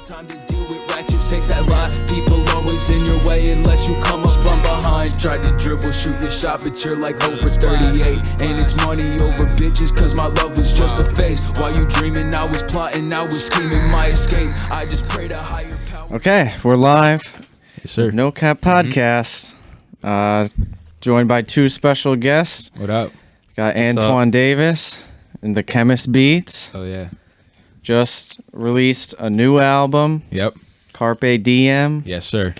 got time to deal with ratchets, takes that lot. People always in your way unless you come up from behind. Tried to dribble, shoot the shot, but you're like over 38. And it's money over bitches, cause my love was just a phase. While you dreaming, I was plotting, I was scheming my escape. I just pray to higher power. Okay, we're live. Yes, sir. No Cap Podcast. Joined by two special guests. What up? Got What's Antoine up? Davis and the Chemist Beats. Oh, yeah. Just released a new album, Yep. Carpe Diem. Yes, sir.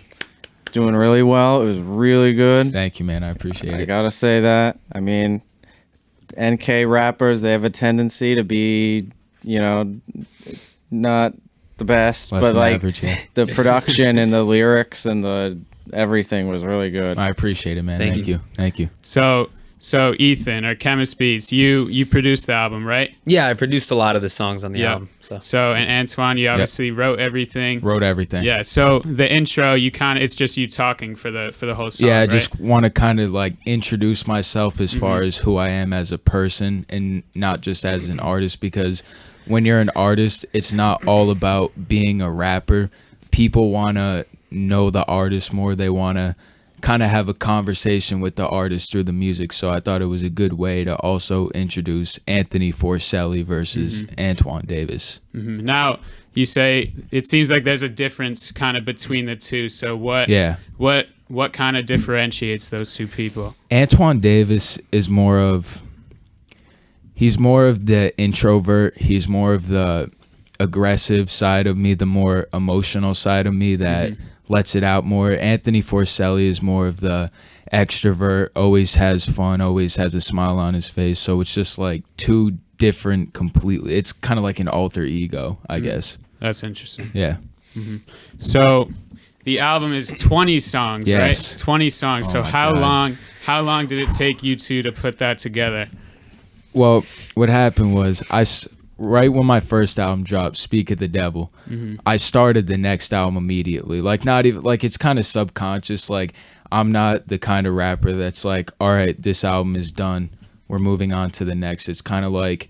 Doing really well. It was really good. Thank you, man. I appreciate I it. gotta say that. I mean, NK rappers, they have a tendency to be, you know, not the best, Less but than like average, yeah. the production and the lyrics and the everything was really good. I appreciate it, man. Thank you. Thank you. So Ethan, or Chemist Beats, you produced the album, right? Yeah, I produced a lot of the songs on the album. So and Antoine, you obviously wrote everything. Wrote everything. Yeah. So the intro, it's just you talking for the whole song. Yeah, I right? just want to kind of like introduce myself as far as who I am as a person and not just as an artist, because when you're an artist, it's not all about being a rapper. People want to know the artist more. They want to kind of have a conversation with the artist through the music. So I thought it was a good way to also introduce Anthony Forcelli versus Antoine Davis. Now you say it seems like there's a difference kind of between the two. So what kind of differentiates those two people? Antoine Davis is more of the introvert. He's more of the aggressive side of me, the more emotional side of me that lets it out more. Anthony Forcelli is more of the extrovert, always has fun, always has a smile on his face. So it's just like two different completely. It's kind of like an alter ego, I guess. That's interesting. Yeah. So the album is 20 songs, Yes. right? 20 songs. Oh So my how God. long did it take you two to put that together? Well, what happened was right when my first album dropped, Speak of the Devil, I started the next album immediately. Like, not even like, it's kind of subconscious. Like, I'm not the kind of rapper that's like, all right, this album is done, we're moving on to the next. It's kind of like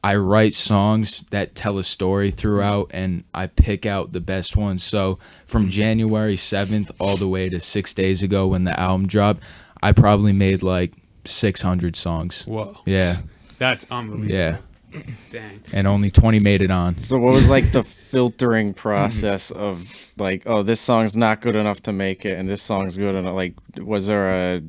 I write songs that tell a story throughout and I pick out the best ones. So from January 7th all the way to 6 days ago when the album dropped, I probably made like 600 songs. Whoa. Yeah. That's unbelievable. Yeah. Dang. And only 20 made it on. So what was like the filtering process of like, oh, this song's not good enough to make it and this song's good enough? Like, was there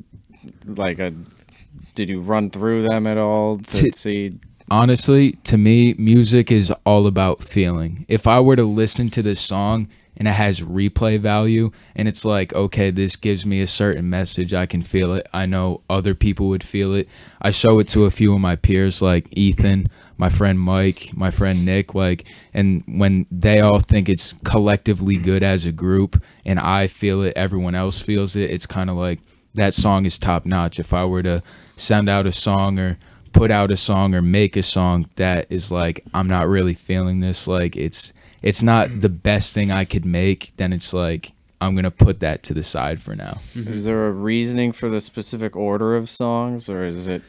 did you run through them at all to see? Honestly, to me, music is all about feeling. If I were to listen to this song and it has replay value and it's like, okay, this gives me a certain message, I can feel it. I know other people would feel it. I show it to a few of my peers like Ethan, my friend Mike, my friend Nick, like, and when they all think it's collectively good as a group and I feel it, everyone else feels it, it's kind of like that song is top notch. If I were to send out a song or put out a song or make a song that is like, I'm not really feeling this, like it's not the best thing I could make, then it's like, I'm going to put that to the side for now. Is there a reasoning for the specific order of songs, or is it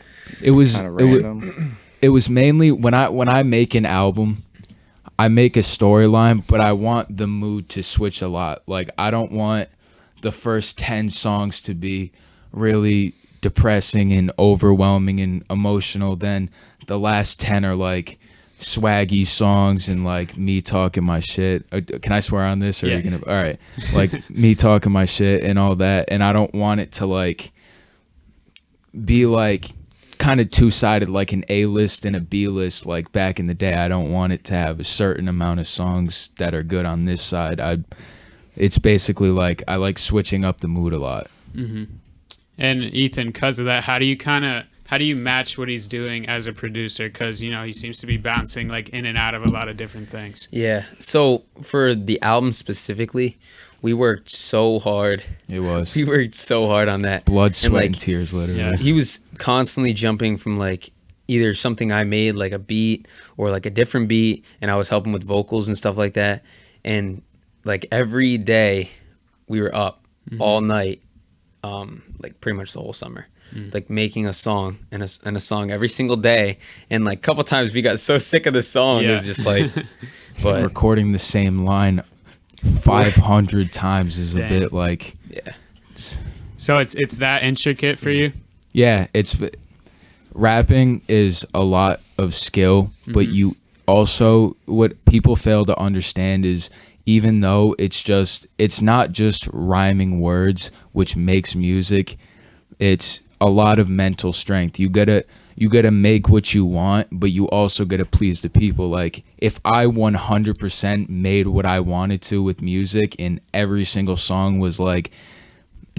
was kind of random? It was mainly when I make an album, I make a storyline, but I want the mood to switch a lot. Like, I don't want the first 10 songs to be really depressing and overwhelming and emotional. Then the last 10 are like swaggy songs and like me talking my shit. Can I swear on this? Or Yeah. are you gonna? All right, like me talking my shit and all that. And I don't want it to like be like kind of two-sided, like an A-list and a B-list. Like back in the day, I don't want it to have a certain amount of songs that are good on this side. It's basically like I like switching up the mood a lot. And Ethan, because of that, how do you match what he's doing as a producer? Because, he seems to be bouncing like in and out of a lot of different things. Yeah. So for the album specifically, we worked so hard. It was We worked so hard on that. blood, sweat, and like, tears, literally. Yeah. He was constantly jumping from like either something I made, like a beat or like a different beat, and I was helping with vocals and stuff like that. And like every day we were up all night, like pretty much the whole summer, like making a song and a song every single day. And like a couple times we got so sick of the song, it was just like But recording the same line 500 times is a Dang. bit like, yeah, So it's that intricate for you? yeah, it's rapping is a lot of skill, but you also, what people fail to understand is, even though it's not just rhyming words which makes music, it's a lot of mental strength. You gotta make what you want, but you also gotta please the people. Like, if I 100% made what I wanted to with music and every single song was like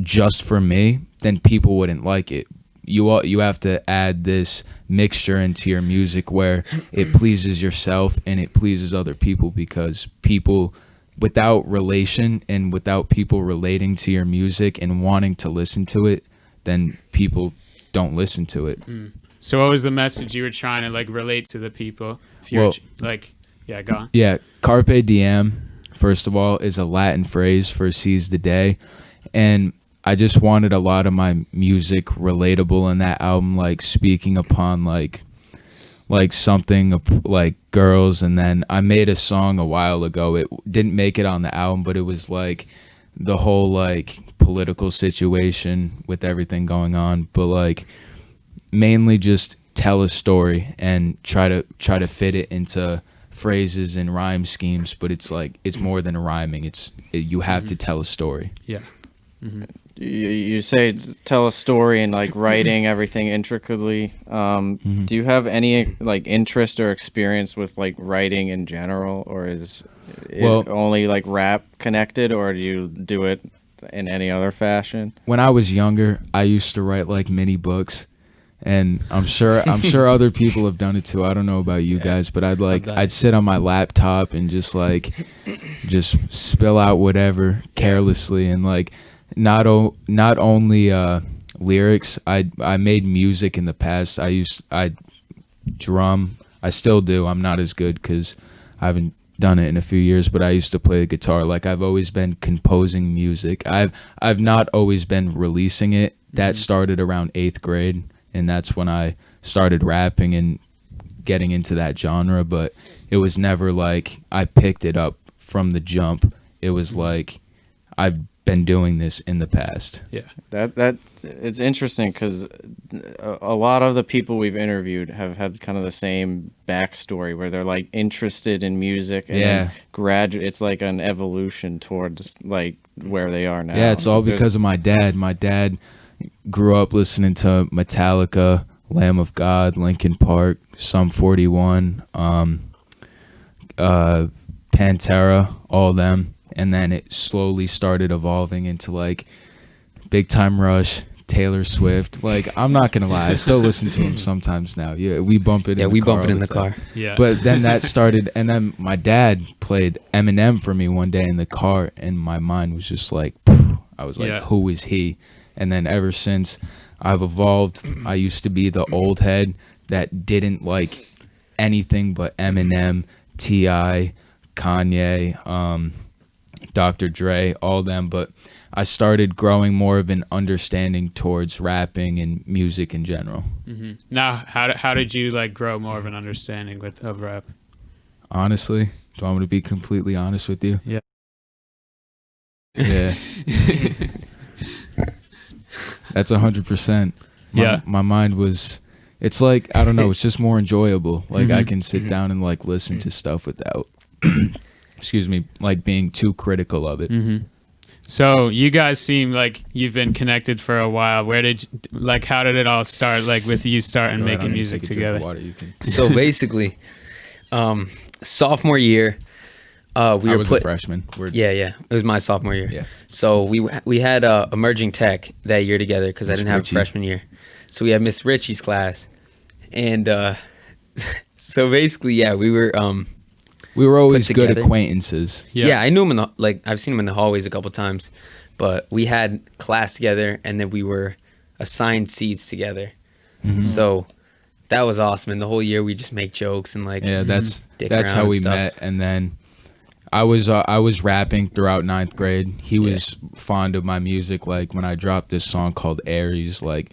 just for me, then people wouldn't like it. You have to add this mixture into your music where it pleases yourself and it pleases other people, because people, without relation and without people relating to your music and wanting to listen to it, then people don't listen to it. So what was the message you were trying to like relate to the people? If you were Well- like, yeah, go on. Yeah, Carpe Diem, first of all, is a Latin phrase for seize the day. And I just wanted a lot of my music relatable in that album, like speaking upon like something like girls. And then I made a song a while ago. It didn't make it on the album, but it was like the whole like political situation with everything going on, but like mainly just tell a story and try to fit it into phrases and rhyme schemes. But it's like, it's more than rhyming. You have to tell a story. Yeah. You say tell a story and like writing everything intricately. Do you have any like interest or experience with like writing in general, or is it Well- only like rap connected, or do you do it in any other fashion? When I was younger, I used to write like mini books, and I'm sure other people have done it too. I don't know about you guys, but I'd sit on my laptop and just spill out whatever carelessly, and like not only lyrics. I made music in the past. I drum. I still do. I'm not as good because I haven't done it in a few years, but I used to play the guitar. Like, I've always been composing music. I've not always been releasing it. That started around 8th grade, and that's when I started rapping and getting into that genre. But it was never like I picked it up from the jump. It was like I've been doing this in the past. Yeah. That it's interesting because a lot of the people we've interviewed have had kind of the same backstory where they're like interested in music and Yeah. then it's like an evolution towards like where they are now. Yeah, it's all So there's- because of my dad. My dad grew up listening to Metallica, Lamb of God, Linkin Park, Sum 41, Pantera, all them. And then it slowly started evolving into like Big Time Rush, Taylor Swift. Like, I'm not gonna lie, I still listen to him sometimes now. Yeah, we bump it. yeah, in we the car bump it all in the time. car. Yeah. But then that started, and then my dad played Eminem for me one day in the car, and my mind was just like, I was like, Yeah. who is he? And then ever since, I've evolved. I used to be the old head that didn't like anything but Eminem, T.I., Kanye, Dr. Dre, all them. But I started growing more of an understanding towards rapping and music in general. Now, how did you like grow more of an understanding of rap? Honestly, do I want to be completely honest with you? Yeah. Yeah. That's 100%. Yeah. My mind was, it's like, I don't know, it's just more enjoyable. Like, I can sit down and like listen to stuff without, excuse me, like being too critical of it. So you guys seem like you've been connected for a while. How did it all start? Like with you starting Go ahead, making I'm gonna music take a drink of together? water, you can. So basically, sophomore year, we I were was a freshman. Yeah, it was my sophomore year. Yeah. So we had emerging tech that year together because I Miss didn't have Ritchie. a freshman year. So we had Miss Ritchie's class, and so basically, yeah, we were We were always good together. acquaintances. yeah. I knew him I've seen him in the hallways a couple times, but we had class together, and then we were assigned seats together. So that was awesome. And the whole year we just make jokes and like Yeah, that's dick how around we and stuff. met. And then I was rapping throughout 9th grade. He was fond of my music. Like, when I dropped this song called Aries, like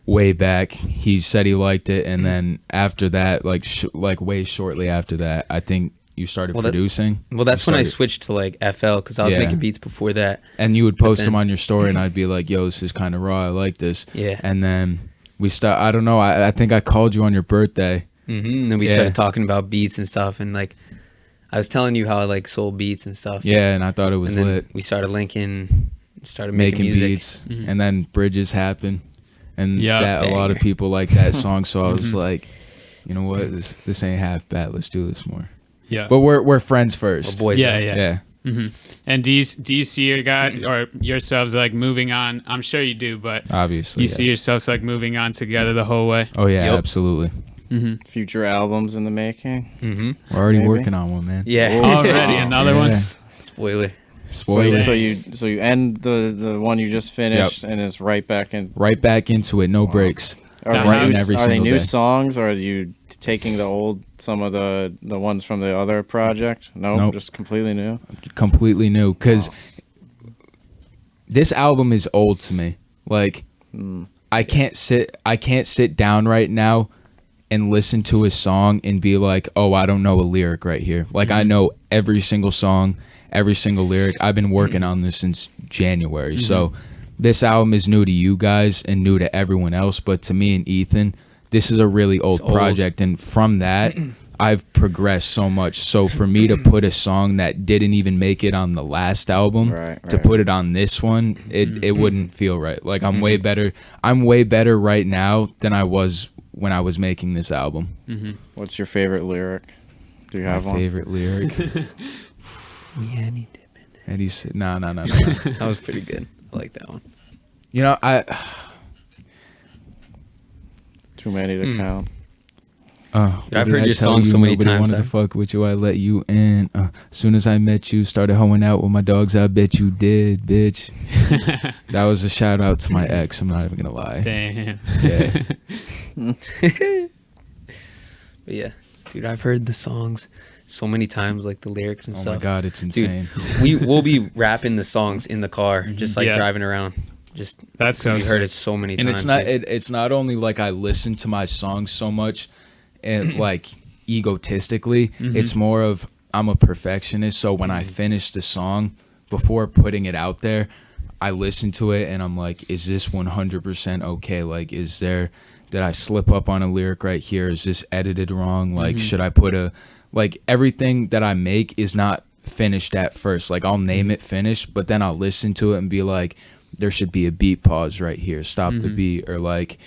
way back, he said he liked it. And then after that, like way shortly after that, I think you started Well, that- producing? Well, that's You when I started- switched to like FL because I was Yeah. making beats before that. And you would post then- them on your story, and I'd be like, "Yo, this is kind of raw. I like this." Yeah. And then we start. I don't know. I think I called you on your birthday. And then we Yeah. started talking about beats and stuff, and like I was telling you how I like sold beats and stuff. Yeah, and I thought it was and then lit. we started linking, started making music. Beats, and then bridges happen, and Yeah. that a lot of Banger. people like that song. So I was like, you know what, this ain't half bad. Let's do this more. Yeah. But we're friends We're first. boys. Yeah, though. yeah. Yeah, And do you see your guy or yourselves like moving on? I'm sure you do, but obviously. you see yes. yourselves like moving on together the whole way. Oh yeah, Yep. absolutely. Future albums in the making. We're already Maybe. working on one, man. Yeah. Already another one. Yeah. Spoiler. Spoiler. So you end the one you just finished and it's right back in. Right back into it, no breaks. Are, Now, Writing how's- every are they single new day. songs, or are you taking some of the ones from the other project? No, Nope. just completely new. Completely new, because this album is old to me. Like, I can't sit down right now and listen to a song and be like, oh, I don't know a lyric right here. Like, I know every single song, every single lyric. I've been working on this since January. So this album is new to you guys and new to everyone else. But to me and Ethan, this is a really old old. project. And from that, I've progressed so much. So for me to put a song that didn't even make it on the last album Right, to right. put it on this one, it wouldn't feel right. Like, I'm way better right now than I was when I was making this album. What's your favorite lyric? Do you have My one? favorite lyric. Yeah, any dip in it. Eddie said, no. That was pretty good. I like that one. You know, Too many to count. Dude, I've did heard I your tell song you so many nobody times, wanted to huh? fuck with you, I let you in. As soon as I met you, started hoeing out with my dogs. I bet you did, bitch. That was a shout out to my ex. I'm not even gonna lie. Damn. Yeah. But yeah, dude, I've heard the songs so many times, like the lyrics and Oh stuff. my god, it's Dude, insane. we'll be rapping the songs in the car, just like Yeah. driving around. Just That sounds we heard it so many And times. it's not dude. it's not only like I listen to my songs so much and like egotistically, it's more of I'm a perfectionist, so when I finish the song before putting it out there, I listen to it and I'm like, is this 100% okay? Like, did I slip up on a lyric right here? Is this edited wrong? Like, should I put everything that I make is not finished at first. Like, I'll name it finished, but then I'll listen to it and be like, there should be a beat pause right here. Stop the beat. Or like,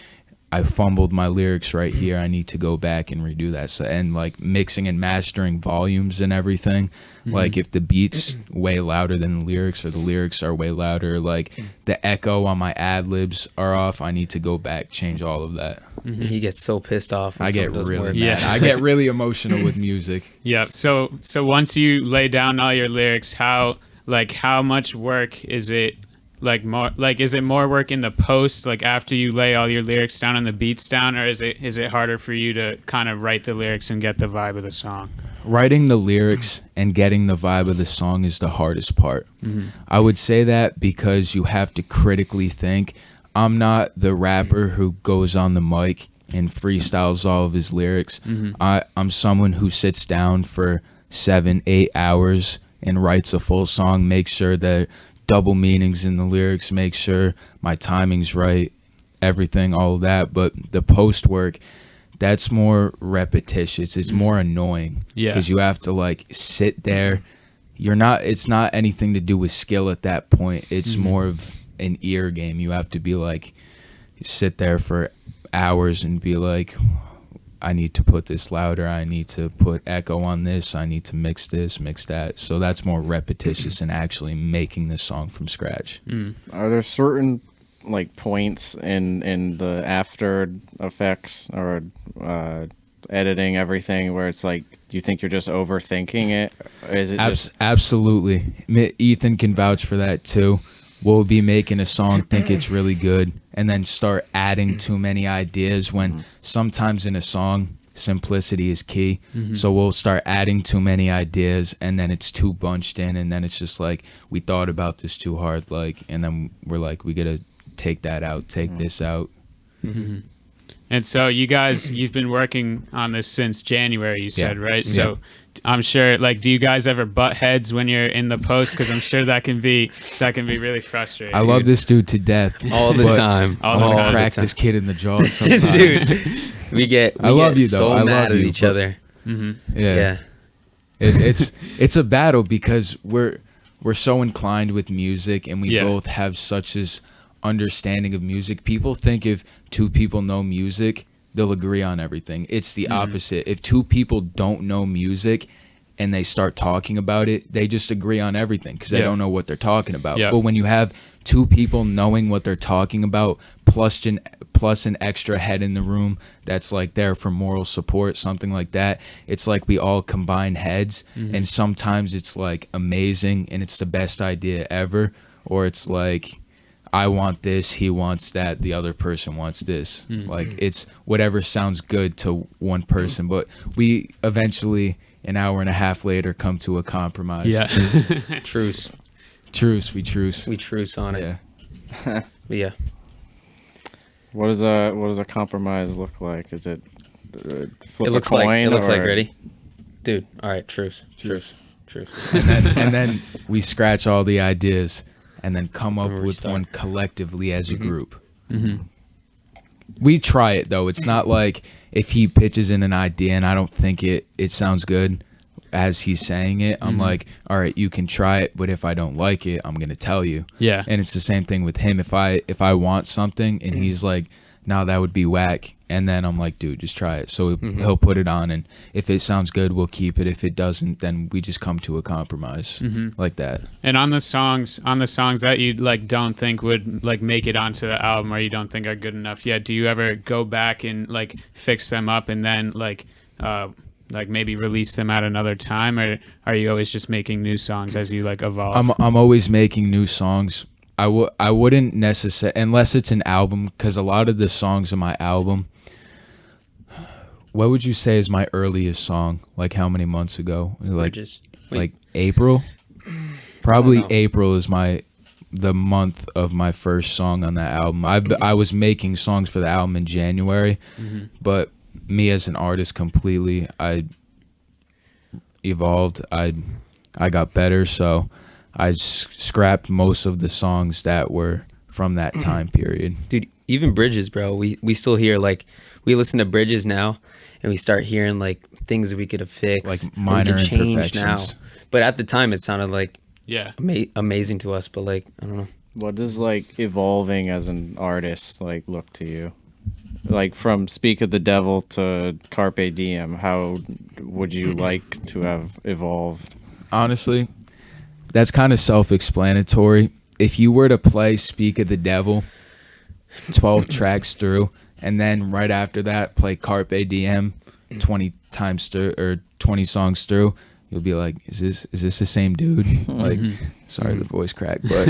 I fumbled my lyrics right here. I need to go back and redo that. So, and like mixing and mastering volumes and everything. Like, if the beat's way louder than the lyrics, or the lyrics are way louder, like the echo on my ad libs are off, I need to go back, change all of that. He gets so pissed off. when I get something doesn't really work. mad. Yeah. I get really emotional with music. Yeah. So once you lay down all your lyrics, how much work is it? Is it more work in the post, like after you lay all your lyrics down and the beats down, or is it harder for you to kind of write the lyrics and get the vibe of the song? Writing the lyrics and getting the vibe of the song is the hardest part. I would say that because you have to critically think. I'm not the rapper who goes on the mic and freestyles all of his lyrics. I'm someone who sits down for 7-8 hours and writes a full song, makes sure that double meanings in the lyrics, make sure my timing's right, everything, all of that. But the post work, that's more repetitious. It's more annoying. Yeah. Because you have to like sit there. It's not anything to do with skill at that point. It's more of an ear game. You have to be like, sit there for hours and be like, I need to put this louder. I need to put echo on this. I need to mix this, mix that. So that's more repetitious than actually making this song from scratch. Are there certain like points in the after effects or editing everything where it's like, do you think you're just overthinking it? Or is it just Absolutely. Ethan can vouch for that too. We'll be making a song, think it's really good, and then start adding too many ideas when sometimes in a song, simplicity is key. So we'll start adding too many ideas, and then it's too bunched in, and then it's just like, we thought about this too hard, like, and then we're like, we gotta take that out, take this out. And so you guys, you've been working on this since January, you said, Yeah. right? So I'm sure, like, do you guys ever butt heads when you're in the post? Because I'm sure that can be really frustrating. I love this dude to death all the but time. All I'm the gonna time. crack this kid in the jaw sometimes. Dude, we get I love you, though. so I mad love at you, each but- other. Yeah. It's a battle because we're so inclined with music, and we Yeah. both have such this understanding of music. People think if two people know music, they'll agree on everything. It's the opposite. If two people don't know music and they start talking about it, they just agree on everything because they Yeah. don't know what they're talking about. Yeah. But when you have two people knowing what they're talking about, plus an extra head in the room that's like there for moral support, something like that, it's like we all combine heads, and sometimes it's like amazing and it's the best idea ever, or it's like I want this, he wants that, the other person wants this. Like it's whatever sounds good to one person, but we eventually an hour and a half later come to a compromise. Yeah. Truce. We truce. We truce on it. Yeah. But yeah. What does a compromise look like? Is it flip It looks a coin? like or- ready, dude. All right, truce. And then we scratch all the ideas and then come up And with restart. one collectively as a group. We try it though. It's not like if he pitches in an idea and I don't think it sounds good as he's saying it, I'm like, all right, you can try it, but if I don't like it, I'm gonna tell you. Yeah. And it's the same thing with him. If I want something and he's like, no, that would be whack, and then I'm like, dude, just try it. So he'll put it on, and if it sounds good, we'll keep it. If it doesn't, then we just come to a compromise like that. And on the songs that you like don't think would like make it onto the album or you don't think are good enough yet, do you ever go back and like fix them up and then like maybe release them at another time, or are you always just making new songs as you like evolve? I'm always making new songs. I wouldn't necessarily, unless it's an album, because a lot of the songs on my album, what would you say is my earliest song? Like how many months ago? Like Bridges. like April? Probably know. April is the month of my first song on that album. I was making songs for the album in January, but me as an artist completely, I evolved. I got better, so I scrapped most of the songs that were from that time period. Dude, even Bridges, bro. We still hear like we listen to Bridges now, and we start hearing like things that we could have fixed, Like or we minor could change now. imperfections. But at the time, it sounded like yeah. amazing to us. But like I don't know. What does like evolving as an artist like look to you? Like from Speak of the Devil to Carpe Diem, how would you like to have evolved? Honestly, that's kind of self-explanatory. If you were to play Speak of the Devil 12 tracks through, and then right after that play Carpe Diem 20 times through, or 20 songs through, you'll be like, is this the same dude? Like, sorry, the voice crack, but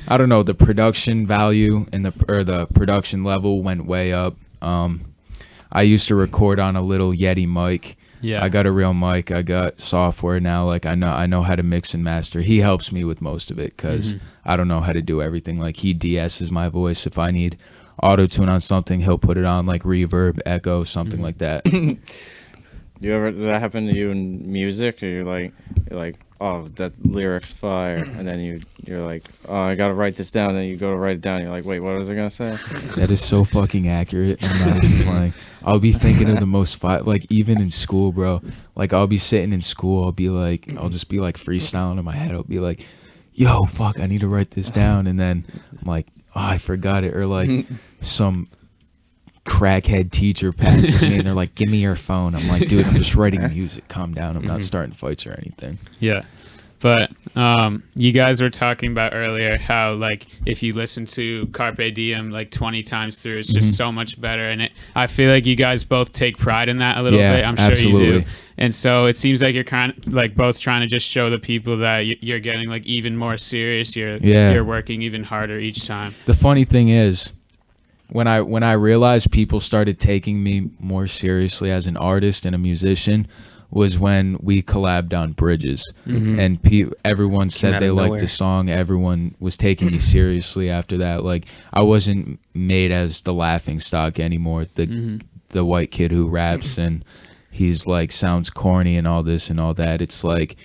I don't know. The production value and the production level went way up. I used to record on a little Yeti mic. Yeah. I got a real mic. I got software now. Like I know how to mix and master. He helps me with most of it because I don't know how to do everything. Like he DS's my voice. If I need auto tune on something, he'll put it on like reverb, echo, something like that. Does that happen to you in music? Or you're like, oh, that lyric's fire, and then you're like, oh, I gotta write this down. Then you go to write it down. You're like, wait, what was I gonna say? That is so fucking accurate. I'm not even playing. I'll be thinking of the most like even in school, bro. Like I'll be sitting in school. I'll just be like freestyling in my head. I'll be like, yo, fuck, I need to write this down, and then I'm like, oh, I forgot it, or like some crackhead teacher passes me and they're like, give me your phone. I'm like, dude, I'm just writing music. Calm down. I'm not starting fights or anything. Yeah. But you guys were talking about earlier how like if you listen to Carpe Diem like 20 times through, it's just so much better. And I feel like you guys both take pride in that a little Yeah, bit. I'm sure you absolutely. do. And so it seems like you're kind of like both trying to just show the people that you're getting like even more serious. You're working even harder each time. The funny thing is, when I realized people started taking me more seriously as an artist and a musician was when we collabed on Bridges, and everyone said out they of liked nowhere. the song. Everyone was taking me seriously after that. Like I wasn't made as the laughing stock anymore, the white kid who raps and he's like sounds corny and all this and all that. It's like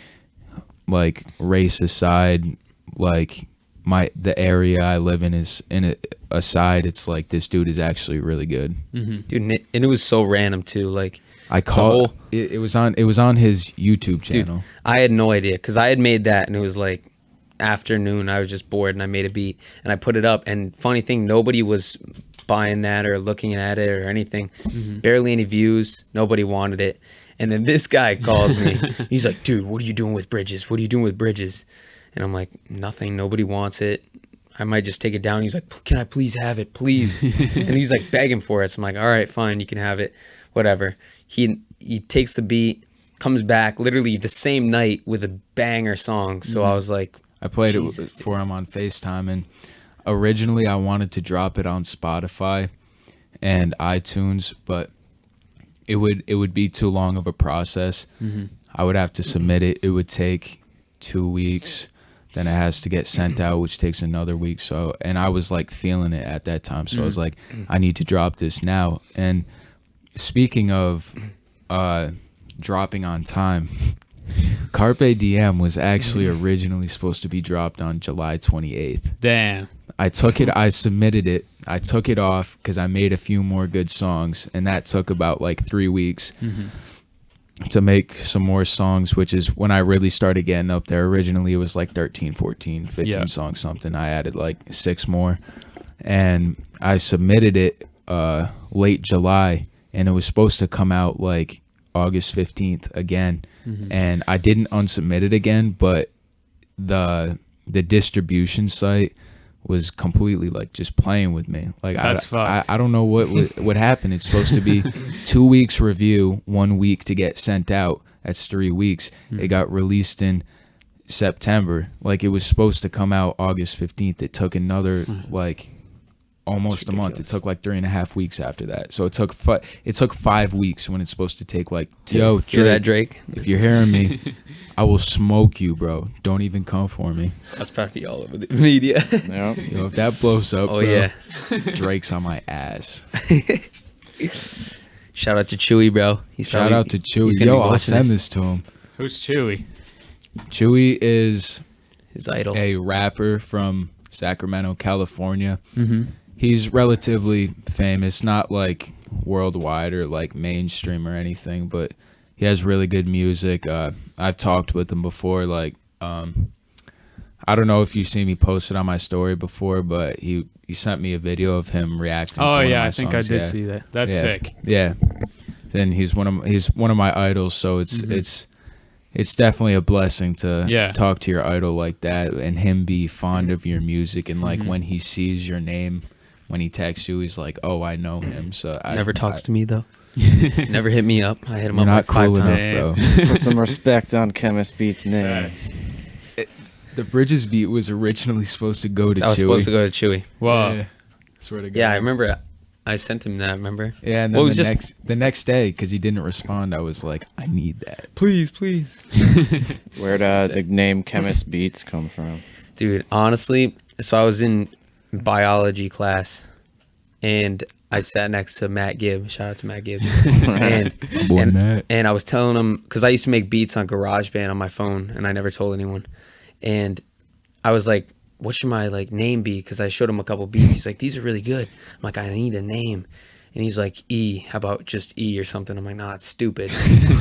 race aside, like the area I live in is aside, it's like this dude is actually really good. Dude, and it was so random too. Like I call it was on his YouTube channel. Dude, I had no idea because I had made that and it was like afternoon. I was just bored and I made a beat and I put it up. And funny thing, nobody was buying that or looking at it or anything. Barely any views. Nobody wanted it. And then this guy calls me. He's like, dude, what are you doing with Bridges? What are you doing with Bridges? And I'm like, nothing. Nobody wants it. I might just take it down. He's like, can I please have it, please? And he's like begging for it. So I'm like, all right, fine, you can have it, whatever. He takes the beat, comes back literally the same night with a banger song. So I was like, I played it for him on FaceTime, and originally I wanted to drop it on Spotify and iTunes, but it would be too long of a process. I would have to submit it. It would take 2 weeks. Then it has to get sent out, which takes another week. So, and I was like feeling it at that time. So I was like, I need to drop this now. And speaking of dropping on time, Carpe Diem was actually originally supposed to be dropped on July 28th. Damn. I took it, I submitted it, I took it off because I made a few more good songs, and that took about like 3 weeks to make some more songs, which is when I really started getting up there. Originally it was like 13, 14, 15 songs, something. I added like 6 more, and I submitted it late July, and it was supposed to come out like August 15th again. And I didn't unsubmit it again, but the distribution site was completely like just playing with me. Like I don't know what happened. It's supposed to be 2 weeks review, 1 week to get sent out. That's 3 weeks. It got released in September. Like it was supposed to come out August 15th. It took another like almost a month. It took like 3.5 weeks after that. So it took 5 weeks when it's supposed to take like 2. Yo, Drake, hear that, Drake? If you're hearing me, I will smoke you, bro. Don't even come for me. That's probably all over the media. Yo, if that blows up, oh bro, yeah, Drake's on my ass. Shout out to Chewy, bro. Shout out to Chewy. Yo, I'll send this to him. Who's Chewy? Chewy is his idol, a rapper from Sacramento, California. He's relatively famous, not like worldwide or like mainstream or anything, but he has really good music. I've talked with him before. Like, I don't know if you've seen me post it on my story before, but he sent me a video of him reacting to one of my I think songs. I did see that. That's sick. Yeah. And he's one of my idols, so it's definitely a blessing to talk to your idol like that and him be fond of your music, and like when he sees your name, when he texts you, he's like, oh, I know him. So never talks to me though. Never hit me up. I hit him you're up not like cool 5 times, enough, bro. Put some respect on Chemist Beats' name. The Bridges beat was originally supposed to go to Chewy. I was supposed to go to Chewy. Wow. Yeah. Swear to God. Yeah, I remember. I sent him that. Remember? Yeah, and then the next day, because he didn't respond, I was like, I need that. Please. Where'd the name Chemist Beats come from? Dude, honestly, so I was in biology class, and I sat next to Matt Gibb. Shout out to Matt Gibb. and I was telling him, because I used to make beats on GarageBand on my phone, and I never told anyone. And I was like, what should my like name be? Because I showed him a couple beats. He's like, these are really good. I'm like, I need a name. And he's like, E, how about just E or something? I'm like, nah, it's stupid.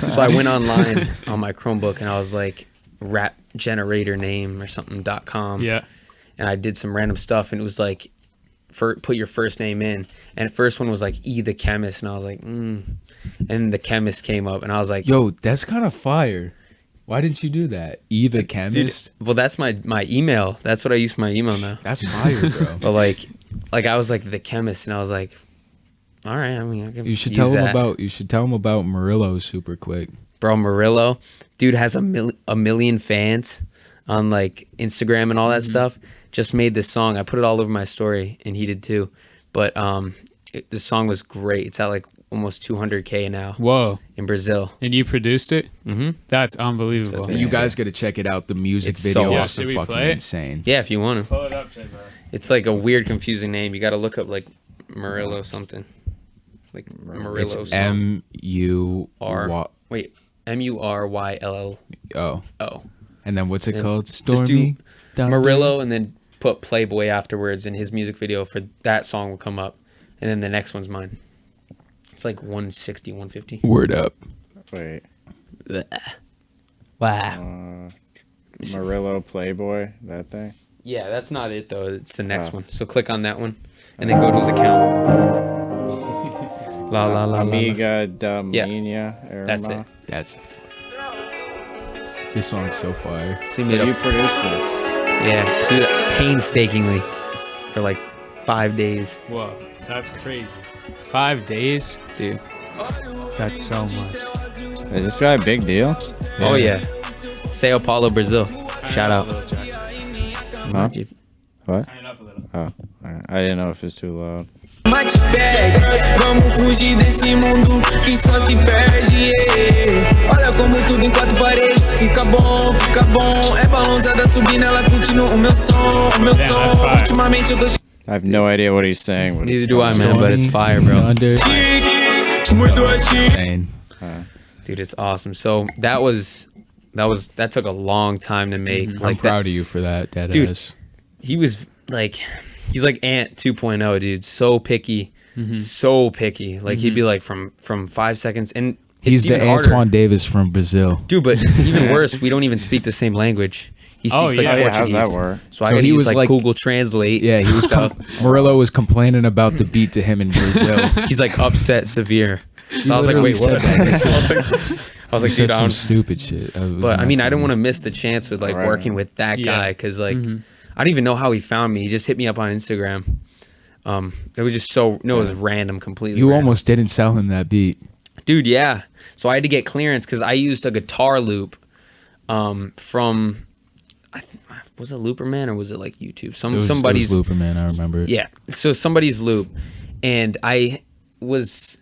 So I went online on my Chromebook, and I was like, rap generator name or something .com. Yeah. And I did some random stuff, and it was like, put your first name in. And the first one was like E the Chemist, and I was like, And the Chemist came up, and I was like, yo, that's kind of fire. Why didn't you do that? E the Chemist? Dude, well, that's my email. That's what I use for my email now. That's fire, bro. But like I was like the Chemist, and I was like, all right, I mean, I can You should use tell him that. about Murillo super quick. Bro, Murillo, dude has a million fans on like Instagram and all that stuff. Just made this song. I put it all over my story, and he did too. But the song was great. It's at like almost 200K now. Whoa. In Brazil. And you produced it? Mm-hmm. That's unbelievable. That's You guys got to check it out. The music It's video so is awesome. Should we fucking play it? insane. Yeah, if you want to. Pull it up, J-Bro. It's like a weird, confusing name. You got to look up like Murillo something. like Murillo It's song. M-U-R. Wait, Muryllo. Oh. And then what's it And called? just do Stormy? Murillo and then put Playboy afterwards, and his music video for that song will come up. And then the next one's mine. It's like 160, 150. Word up. Wait. Wow. Murillo Playboy, that thing? Yeah, that's not it though. It's the next one. So click on that one, and then go to his account. La la la la. Amiga da Yeah. Mina. That's it. That's this song's so fire. So So you made you a, produced it. yeah, do it painstakingly for like 5 days, Whoa, that's crazy. 5 days? dude. That's so much. Is this guy a big deal? Oh yeah. Sao Paulo, Brazil. Shout out. Huh? What? Turn it up a little. Oh, alright. I didn't know if it's too loud. Mate pede, vamos fugir desse mundo que só se perde. Yeah. Olha como tudo em quatro paredes fica bom, fica bom. É balançada subindo, ela curtindo o meu som, o meu Damn, som. that's fire. Ultimamente eu tô I have no idea what he's saying. But Neither it's do I, fun. man, but it's fire, bro. Thunder. chique, muito chique. Insane. Dude, it's awesome. So that took a long time to make. I'm Like proud of you for that, dead Dude. ass. He's like Ant 2.0, dude. So picky, so picky. Like he'd be like from 5 seconds, and He's it's the even harder. Antoine Davis from Brazil. Dude, but even worse, we don't even speak the same language. He speaks Oh, like yeah. Oh, yeah, Portuguese. how's that work? So I So gotta he use was like, like- Google Translate. Yeah, he was. stuff. Murillo was complaining about the beat to him in Brazil. He's like upset severe. So He I was like, literally wait, what? said I was like, He dude, said I some don't. stupid shit. But I mean, I didn't want to miss the chance with like Right. working with that Yeah. guy because like I don't even know how he found me. He just hit me up on Instagram. It was just so it was random completely. You random. almost didn't sell him that beat. Dude, yeah. So I had to get clearance because I used a guitar loop from was it Looper Man or was it like YouTube? Somebody's it was Looper, man. I remember it. yeah. So somebody's loop, and I was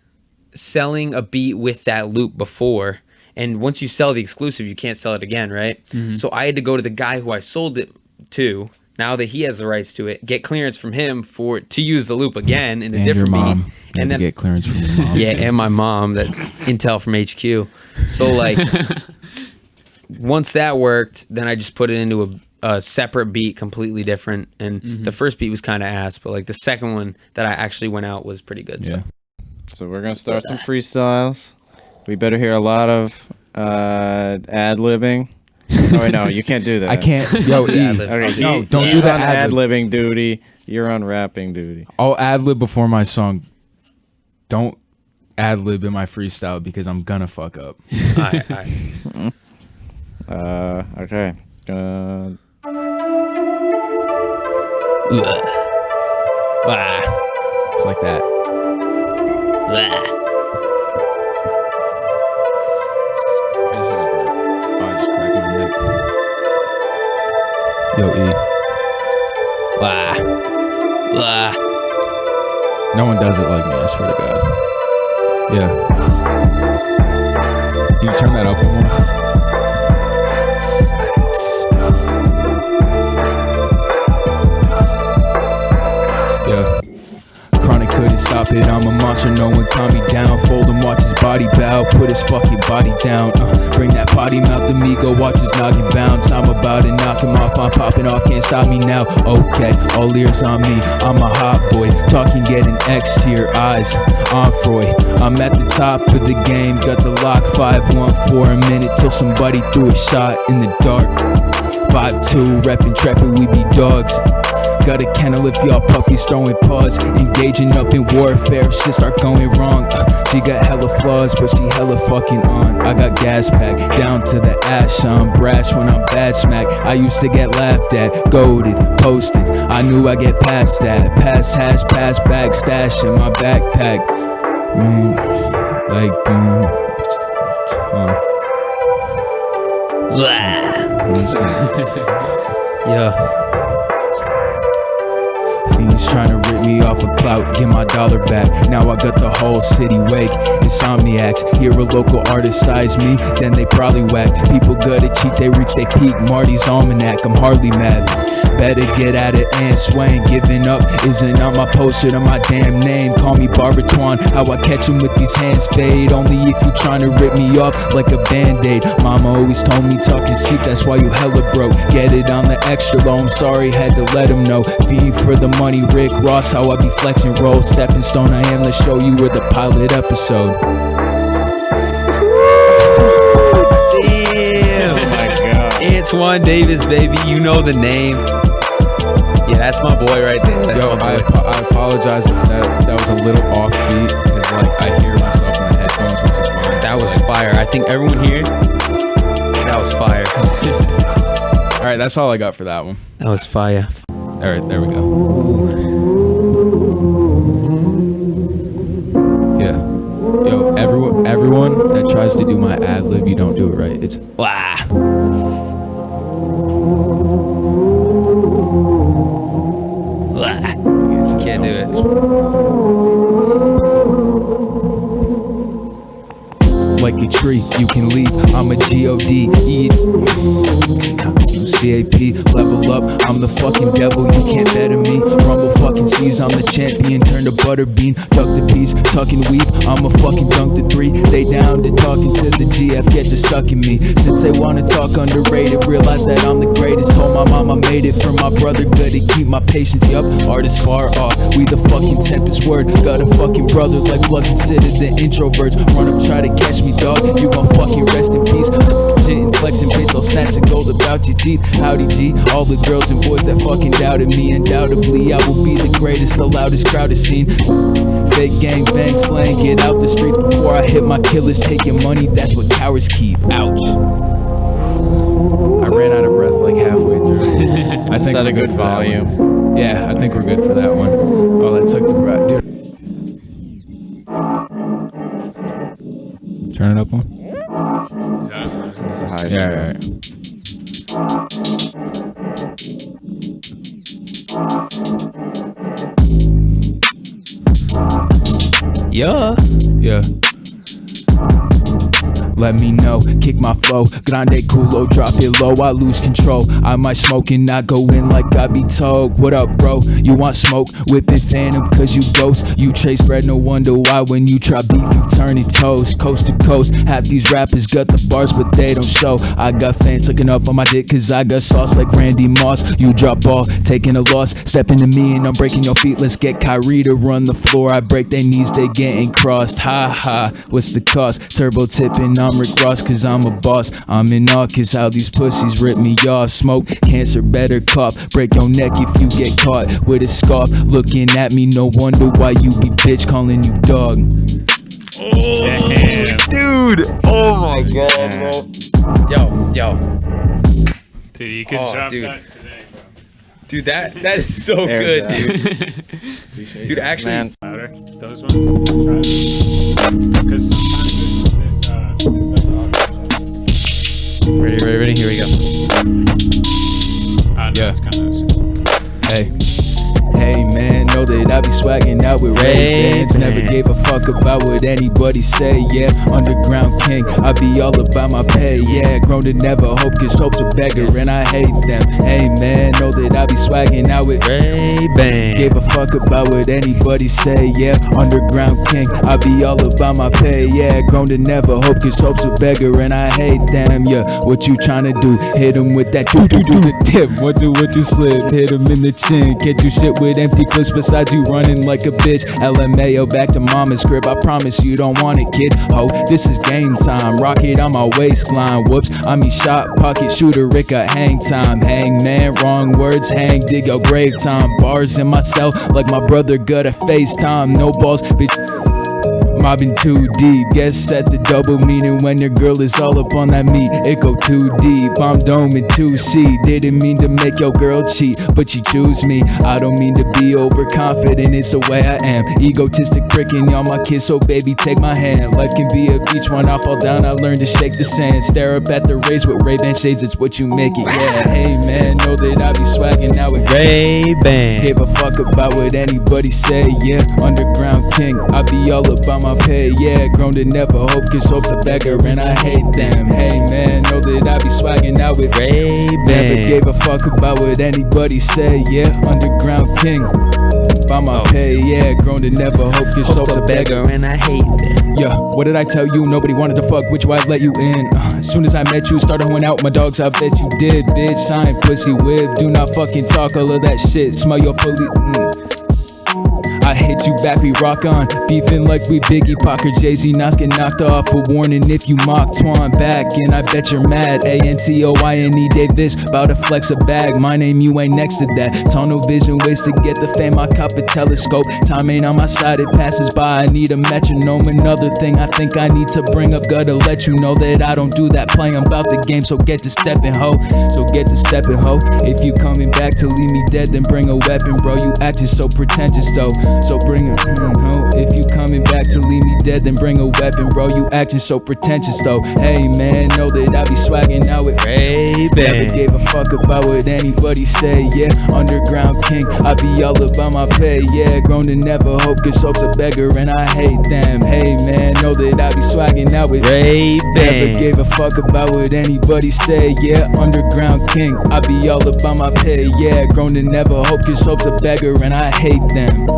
selling a beat with that loop before. And once you sell the exclusive, you can't sell it again, right? So I had to go to the guy who I sold it to. Now that he has the rights to it, get clearance from him to use the loop again in a And your different mom. beat, You and had then to get clearance from your mom. yeah, too. and my mom, that intel from HQ. So like, once that worked, then I just put it into a separate beat, completely different. And the first beat was kind of ass, but like the second one that I actually went out was pretty good. Yeah. So we're gonna start some freestyles. We better hear a lot of ad-libbing. Oh wait, no, you can't do that. I can't. Yo, Yeah, E. live. Okay, No, he- don't he's do that on ad-lib. ad-libbing duty. You're on rapping duty. I'll ad lib before my song. Don't ad lib in my freestyle because I'm gonna fuck up. All right. Okay. It's like that. I just cracked my neck. Yo, E. No one does it like me, I swear to God. Yeah. Can you turn that up one more? Yeah. Chronic couldn't stop it, I'm a monster, no one calm me down. Fold him, watch his body bow, put his fucking body down. Bring that body mouth to me, go watch his noggin bounce. I'm about to knock him off, I'm popping off, can't stop me now. Okay, all ears on me, I'm a hot boy. Talking, getting X to your eyes, on Freud. I'm at the top of the game, got the lock 5-1 for a minute till somebody threw a shot in the dark. 5-2, reppin' trappin', we be dogs. Got a kennel if y'all puppies throwing paws. Engaging up in warfare if shit start going wrong. She got hella flaws, but she hella fucking on. I got gas packed down to the ash. I'm brash when I'm bad smack. I used to get laughed at, goaded, posted. I knew I'd get past that. Pass hash, pass bag, stash in my backpack. Yeah. Fiends trying to rip me off of clout, get my dollar back. Now I got the whole city wake. Insomniacs, hear a local artist size me, then they probably whack. People good at cheat, they reach their peak. Marty's almanac, I'm hardly mad. better get at it and swing. Giving up isn't on my poster to my damn name. Call me Antoine, how I catch him with these hands fade. Only if you tryna rip me off like a band-aid. Mama always told me talk is cheap, that's why you hella broke. Get it on the extra low, I'm sorry, had to let him know. Feed for the money, Rick Ross, how I be flexing roll. Stepping stone I am, let's show you with the pilot episode. Damn. Oh my god. Antoine Davis, baby. You know the name. Yeah, that's my boy right there. That's Yo, my boy. I apologize if that was a little offbeat, because like I hear myself in the headphones, which is fine. That was fire. I think everyone here, that was fire. All right, that's all I got for that one. That was fire. All right, there we go. Yeah. Yo, everyone that tries to do my ad lib, you don't do it right. It's blah. Can't do it. Like a tree, you can leave. I'm a G-O-D. C-A-P, level up. I'm the fucking devil, you can't better me. Rumble fucking seas, I'm the champion. Turn to butterbean, duck the bees, tuck and weave. I'm a fucking dunk the three. They down to talking to the GF, get to sucking me. Since they wanna talk underrated, realize that I'm the greatest. Told my mom I made it for my brother, good to keep my patience. Yup, artist far off. We the fucking tempest word. Got a fucking brother like blood considered the introverts. Run up, try to catch me, dog. You gon' fucking rest in peace. Shitting, flexing, bitch, I'll snatch and gold about your teeth. Howdy G, all the girls and boys that fucking doubted me. Undoubtedly, I will be the greatest, the loudest crowd is seen. Fake gang bang slang, get out the streets before I hit my killers. Taking money, that's what cowards keep. Ouch. I ran out of breath like halfway through. I think Set we're a good for that volume. one. Yeah, I think we're good for that one. Oh, that took the breath, dude. Turn it up one. It's a high Yeah, score. all right. Yeah. Yeah. Let me know, kick my flow, grande culo, drop it low, I lose control. I might smoke and not go in like I be told. What up, bro? You want smoke? Whipping phantom cause you ghost. You chase bread, no wonder why when you try beef you turn it toast. Coast to coast, half these rappers got the bars but they don't show. I got fans looking up on my dick cause I got sauce like Randy Moss. You drop ball, taking a loss, step into me and I'm breaking your feet. Let's get Kyrie to run the floor. I break their knees, they getting crossed. Ha ha, what's the cost? Turbo tipping, I'm Rick Ross cause I'm a boss. I'm in awe cause how these pussies rip me off. Smoke, cancer, better cough. Break your neck if you get caught with a scarf. Looking at me, no wonder why you be bitch calling you dog. Damn. Dude. Oh my god, bro. Yo. Dude, you could Oh, drop dude. that today, bro. Dude, that is so There, good, Dad. dude. Dude, actually, Man, Louder. Those ones. Because sometimes this like audio. ready. Here we go. No, Yeah. it's kind of. Hey man, know that I be swagging out with Ray-Bans. Never gave a fuck about what anybody say, yeah. Underground king, I be all about my pay, yeah. Grown to never hope, cause hope's a beggar and I hate them. Hey man, know that I be swagging out with Ray-Ban. Gave a fuck about what anybody say, yeah. Underground king, I be all about my pay, yeah. Grown to never hope, cause hope's a beggar and I hate them, yeah. What you tryna do? Hit him with that do the tip. What you slip? Hit him in the chin. Can't you shit with empty clips besides you running like a bitch? LMAO back to mama's crib. I promise you don't want it, kid. Ho, this is game time. Rocket on my waistline. Whoops, I mean shot, pocket shooter, Ricka, hang time. Hang man, wrong words, hang, dig your grave time. Bars in my cell like my brother got a FaceTime. No balls, bitch. Mobbing too deep, guess that's a double meaning when your girl is all up on that meat. It go too deep, I'm doming 2C. Didn't mean to make your girl cheat, but she choose me. I don't mean to be overconfident, it's the way I am. Egotistic pricking on my kids, so baby take my hand. Life can be a beach, when I fall down I learn to shake the sand. Stare up at the rays with Ray-Ban shades, it's what you make it, yeah. Hey man, know that I be swagging out with Ray-Ban. Gave a fuck about what anybody say, yeah. Underground king, I be all about my pay, yeah. Grown to never hope, cause hope's a beggar and I hate them. Hey man, know that I be swagging out with Ray-Ban. Never gave a fuck about what anybody say, yeah. Underground king, by my pay, yeah. Grown to never hope, cause hope's a beggar. And I hate them. Yeah, what did I tell you? Nobody wanted to fuck with you, I'd let you in. As soon as I met you, started hoeing out my dogs, I bet you did, bitch. Sign pussy whip, do not fucking talk all of that shit. Smell your police. I hit you back, we rock on. Beefing like we Biggie, Pac or Jay-Z. Knots get knocked off. A warning if you mock Twan back. And I bet you're mad. Antoine Davis, bout to flex a bag. My name, you ain't next to that. Tunnel vision, ways to get the fame. I cop a telescope. Time ain't on my side, it passes by. I need a metronome. Another thing I think I need to bring up. Gotta let you know that I don't do that playing about the game. So get to stepping, ho. So get to stepping, ho. If you coming back to leave me dead, then bring a weapon, bro. You acting so pretentious, though. So bring it, ho. If you coming back to leave me dead, then bring a weapon, bro. You acting so pretentious, though. Hey man, know that I be swagging out with Ray-Ban. Never gave a fuck about what anybody say, yeah. Underground king, I be all about my pay, yeah. Grown to never hope, cause hope's a beggar and I hate them. Hey man, know that I be swagging out with Ray-Ban. Never gave a fuck about what anybody say, yeah. Underground king, I be all about my pay, yeah. Grown to never hope, cause hope's a beggar and I hate them.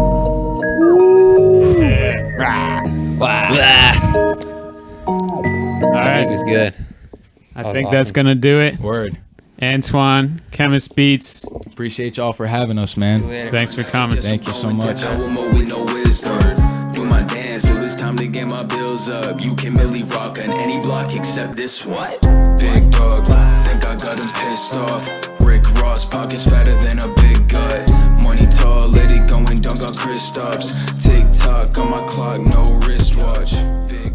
All I right, think it was good. I think that's gonna do it. Word. Antoine, Chemist Beats, Appreciate y'all for having us, man. thanks for coming. Thank you so much. With no wisdom. Do my dance, so it's time to get my bills up. You can really rock on any block except this what? Big dog, think I got him pissed off. Rick Ross, pockets fatter than a big gut. Money tall, let it go and dunk on Kristaps. Tick tock on my clock, no wristwatch. Big